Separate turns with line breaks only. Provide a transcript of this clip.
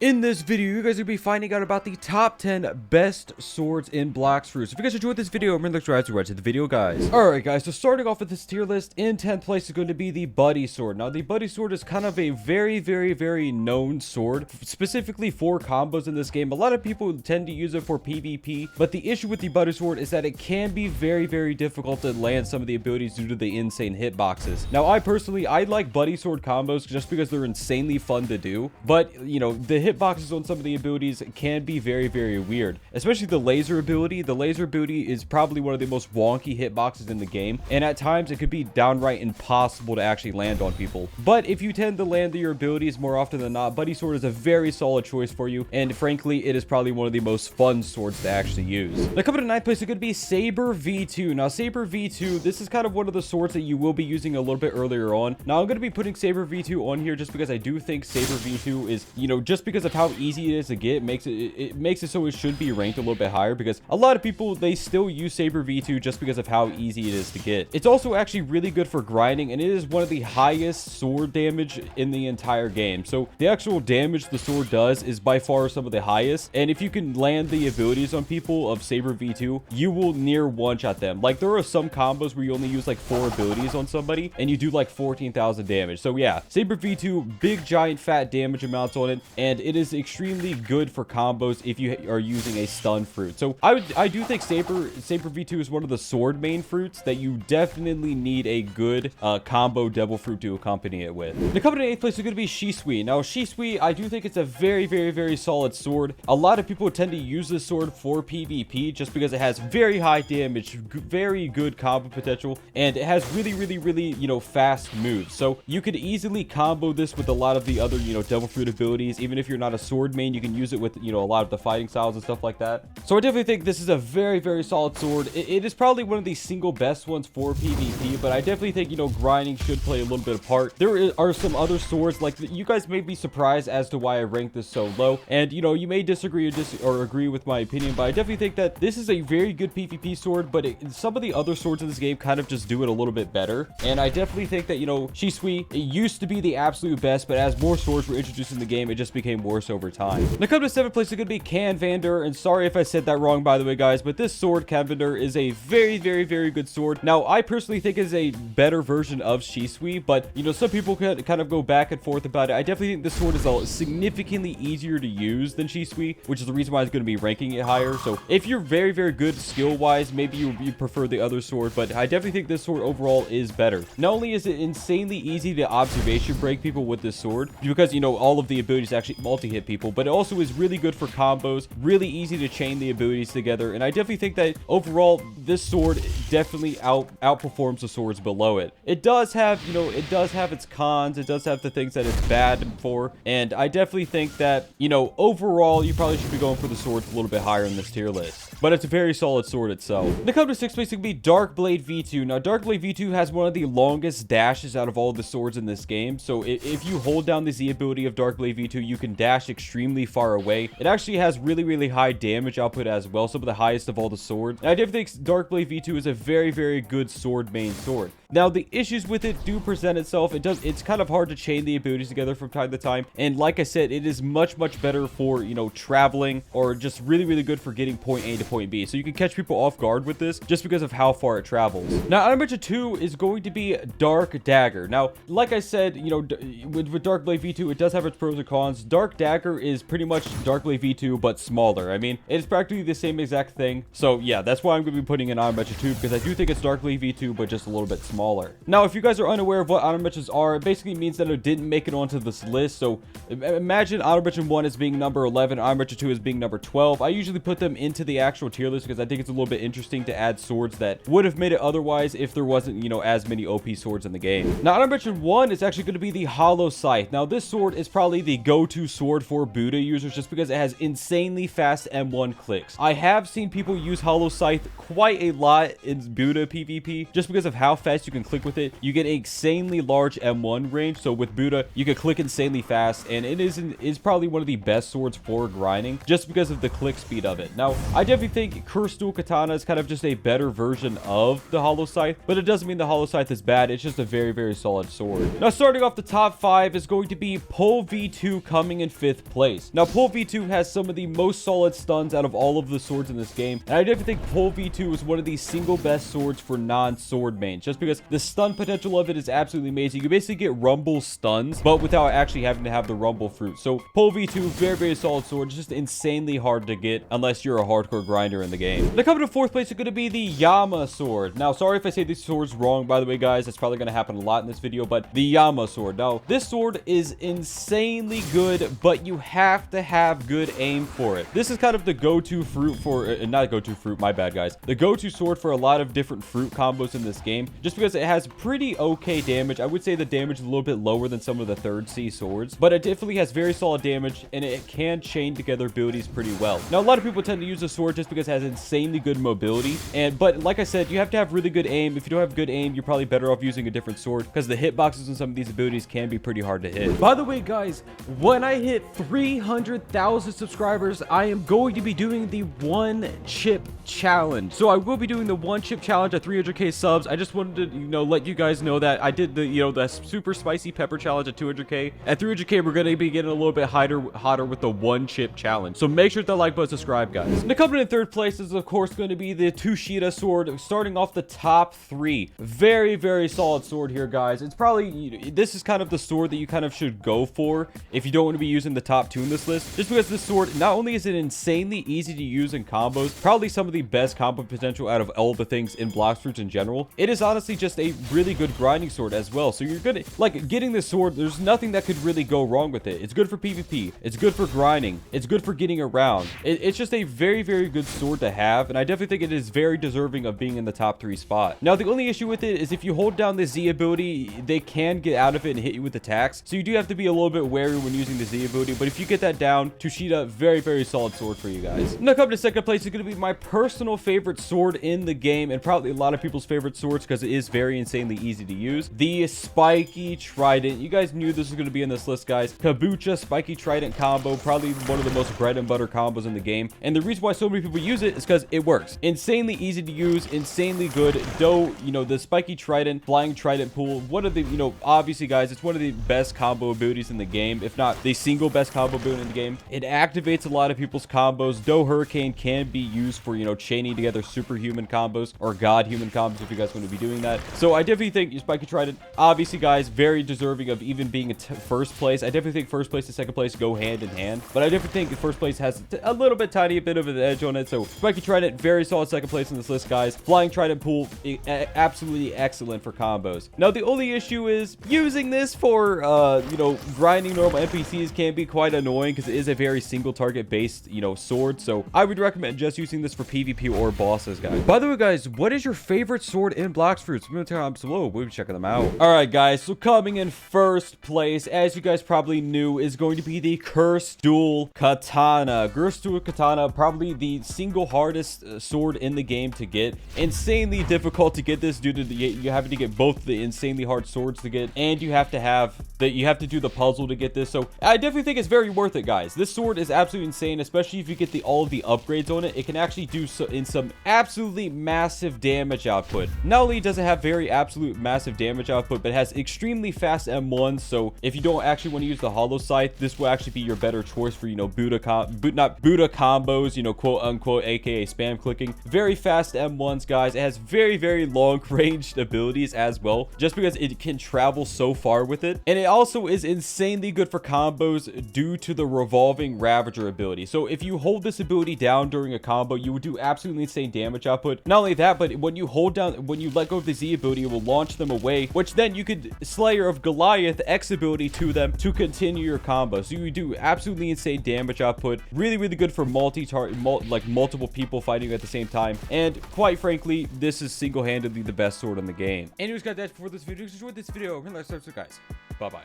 In this video, you guys are going to be finding out about the top 10 best swords in Blox Fruits. If you guys enjoyed this video, remember to subscribe to watch the video, guys. Alright, guys, so starting off with this tier list, in 10th place is going to be the Buddy Sword. Now, the Buddy Sword is kind of a very known sword, specifically for combos in this game. A lot of people tend to use it for PvP, but the issue with the Buddy Sword is that it can be very difficult to land some of the abilities due to the insane hitboxes. Now, I like Buddy Sword combos just because they're insanely fun to do, but, you know, the hitboxes on some of the abilities can be very weird, especially the laser ability. The laser ability is probably one of the most wonky hitboxes in the game, and at times it could be downright impossible to actually land on people. But if you tend to land your abilities more often than not, Buddy Sword is a very solid choice for you, and frankly, it is probably one of the most fun swords to actually use. Now, coming to 9th place, it could be Saber V2. Now, Saber V2, this is kind of one of the swords that you will be using a little bit earlier on. Now, I'm going to be putting Saber V2 on here just because I do think Saber V2 is, you know, just because of how easy it is to get, makes it so it should be ranked a little bit higher, because a lot of people, they still use Saber V2 just because of how easy it is to get. It's also actually really good for grinding, and it is one of the highest sword damage in the entire game. So the actual damage the sword does is by far some of the highest, and if you can land the abilities on people of Saber V2, you will near one-shot them. Like, there are some combos where you only use like 4 abilities on somebody and you do like 14,000 damage. So yeah, Saber V2, big giant fat damage amounts on it, and it is extremely good for combos if you are using a stun fruit. So I do think Saber V2 is one of the sword main fruits that you definitely need a good combo devil fruit to accompany it with. Now, coming to 8th place is going to be Shisui. Now, Shisui, I do think it's a very solid sword. A lot of people tend to use this sword for PvP just because it has very high damage, very good combo potential, and it has really, you know, fast moves. So you could easily combo this with a lot of the other, you know, devil fruit abilities. Even if you're not a sword main, you can use it with, you know, a lot of the fighting styles and stuff like that. So I definitely think this is a very solid sword. It is probably one of the single best ones for PvP, but I definitely think, you know, grinding should play a little bit of part. There are some other swords, like, you guys may be surprised as to why I ranked this so low, and, you know, you may disagree or agree with my opinion, but I definitely think that this is a very good PvP sword, but some of the other swords in this game kind of just do it a little bit better. And I definitely think that, you know, Shisui, it used to be the absolute best, but as more swords were introduced in the game, it just became worse over time. Now, coming to 7th place, it's going to be Canvander, and sorry if I said that wrong, by the way, guys, but this sword, Canvander, is a very good sword. Now, I personally think it's a better version of Shisui, but, you know, some people can kind of go back and forth about it. I definitely think this sword is significantly easier to use than Shisui, which is the reason why it's going to be ranking it higher. So if you're very good skill-wise, maybe you prefer the other sword, but I definitely think this sword overall is better. Not only is it insanely easy to observation break people with this sword, because, you know, all of the abilities actually multi-hit people, but it also is really good for combos, really easy to chain the abilities together, and I definitely think that overall this sword definitely outperforms the swords below it. It does have, you know, it does have its cons, it does have the things that it's bad for, and I definitely think that, you know, overall you probably should be going for the swords a little bit higher in this tier list. But it's a very solid sword itself. The come to 6th place would be Darkblade V2. Now, Darkblade V2 has one of the longest dashes out of all the swords in this game. So if you hold down the Z ability of Darkblade V2, you can dash extremely far away. It actually has really high damage output as well, some of the highest of all the swords. And I definitely think Darkblade V2 is a very good sword main sword. Now, the issues with it do present itself. It's kind of hard to chain the abilities together from time to time. And like I said, it is much better for, you know, traveling, or just really good for getting point A to point B. So you can catch people off guard with this just because of how far it travels. Now, number 2 is going to be Dark Dagger. Now, like I said, you know, with Darkblade V2, it does have its pros and cons. Dark Dagger is pretty much Darkblade V2, but smaller. I mean, it's practically the same exact thing. So yeah, that's why I'm going to be putting in Honorable Mention 2, because I do think it's Darkblade V2, but just a little bit smaller. Now, if you guys are unaware of what honorable mentions are, it basically means that it didn't make it onto this list. So imagine honorable mention 1 as being number 11, honorable mention 2 as being number 12. I usually put them into the actual tier list because I think it's a little bit interesting to add swords that would have made it otherwise if there wasn't, you know, as many OP swords in the game. Now, honorable mention 1 is actually going to be the Hollow Scythe. Now, this sword is probably the go-to sword for Buddha users just because it has insanely fast M1 clicks. I have seen people use Hollow Scythe quite a lot in Buddha PvP just because of how fast you can click with it. You get an insanely large M1 range, so with Buddha you can click insanely fast, and it is probably one of the best swords for grinding just because of the click speed of it. Now, I definitely think Cursed Dual Katana is kind of just a better version of the Hollow Scythe, but it doesn't mean the Hollow Scythe is bad. It's just a very solid sword. Now, starting off the top 5 is going to be Pole V2 coming in in 5th place. Now, Pole V2 has some of the most solid stuns out of all of the swords in this game, and I definitely think Pole V2 is one of the single best swords for non-sword mains, just because the stun potential of it is absolutely amazing. You basically get rumble stuns, but without actually having to have the rumble fruit. So Pole V2, very, very solid sword. It's just insanely hard to get unless you're a hardcore grinder in the game. Now, coming to 4th place is going to be the Yama sword. Now, sorry if I say these swords wrong, by the way, guys. That's probably going to happen a lot in this video, but the Yama sword. Now, this sword is insanely good, but you have to have good aim for it. This is kind of the go-to fruit for, not go-to fruit, my bad, guys. The go-to sword for a lot of different fruit combos in this game, just because it has pretty okay damage. I would say the damage is a little bit lower than some of the 3rd C swords, but it definitely has very solid damage, and it can chain together abilities pretty well. Now, a lot of people tend to use the sword just because it has insanely good mobility, but like I said, you have to have really good aim. If you don't have good aim, you're probably better off using a different sword, because the hitboxes on some of these abilities can be pretty hard to hit. By the way, guys, when I hit 300,000 subscribers, I am going to be doing the 1 chip challenge. So I will be doing the 1 chip challenge at 300k subs. I just wanted to, let you guys know that I did the, the super spicy pepper challenge at 200k. At 300k, we're going to be getting a little bit hotter with the 1 chip challenge. So make sure to like button, subscribe, guys. Now, coming in 3rd place is, of course, going to be the Tushita sword, starting off the top 3. Very, very solid sword here, guys. It's probably, this is kind of the sword that you kind of should go for if you don't want to be using the top 2 in this list, just because this sword, not only is it insanely easy to use in combos, probably some of the best combo potential out of all the things in Blox Fruits in general, it is honestly just a really good grinding sword as well. So you're good at, like, getting this sword, there's nothing that could really go wrong with it. It's good for PvP, it's good for grinding, it's good for getting around. It's just a very, very good sword to have, and I definitely think it is very deserving of being in the top 3 spot. Now, the only issue with it is if you hold down the Z ability, they can get out of it and hit you with attacks, so you do have to be a little bit wary when using the Z ability, but if you get that down, Tushita, very, very solid sword for you guys. Now, coming to 2nd place is going to be my personal favorite sword in the game, and probably a lot of people's favorite swords because it is very insanely easy to use. The Spiky Trident. You guys knew this was going to be in this list, guys. Kabucha Spiky Trident combo, probably one of the most bread and butter combos in the game, and the reason why so many people use it is because it works. Insanely easy to use, insanely good. Though, the Spiky Trident, Flying Trident Pool, one of the, obviously, guys, it's one of the best combo abilities in the game, if not the single best combo ability in the game. It activates a lot of people's combos. Though Hurricane can be used for, chaining together superhuman combos or godhuman combos if you guys want to be doing that. So I definitely think your Spiky Trident, obviously, guys, very deserving of even being in 1st place. I definitely think 1st place and 2nd place go hand in hand, but I definitely think 1st place has a little bit tiny bit of an edge on it. So Spiky Trident, very solid 2nd place in this list, guys. Flying Trident Pool, absolutely excellent for combos. Now, the only issue is using this for, grinding normal NPCs can be quite annoying because it is a very single target based, sword. So I would recommend just using this for PvP or bosses, guys. By the way, guys, what is your favorite sword in Blox Fruits? Leave in the comments below. We'll be checking them out. All right, guys. So coming in 1st place, as you guys probably knew, is going to be the Cursed Dual Katana. Cursed Dual Katana, probably the single hardest sword in the game to get. Insanely difficult to get this due to you having to get both the insanely hard swords to get, and you have to do the puzzle to get this. So I definitely think it's very worth it, guys. This sword is absolutely insane, especially if you get all of the upgrades on it. It can actually do so in some absolutely massive damage output. Not only does it have very absolute massive damage output, but it has extremely fast M1. So if you don't actually want to use the hollow scythe, this will actually be your better choice for, Buddha combos, quote unquote, aka spam clicking. Very fast M1s, guys. It has very, very long ranged abilities as well, just because it can travel so far with it. And it also is insanely good for combos due to the revolving Ravager ability. So if you hold this ability down during a combo, you would do absolutely insane damage output. Not only that, but when you let go of the Z ability, it will launch them away, which then you could Slayer of Goliath X ability to them to continue your combo. So you do absolutely insane damage output. Really, really good for multiple people fighting at the same time. And quite frankly, this is single-handedly the best sword in the game. Anyways, guys, that's for this video. If you enjoyed this video, guys, bye-bye.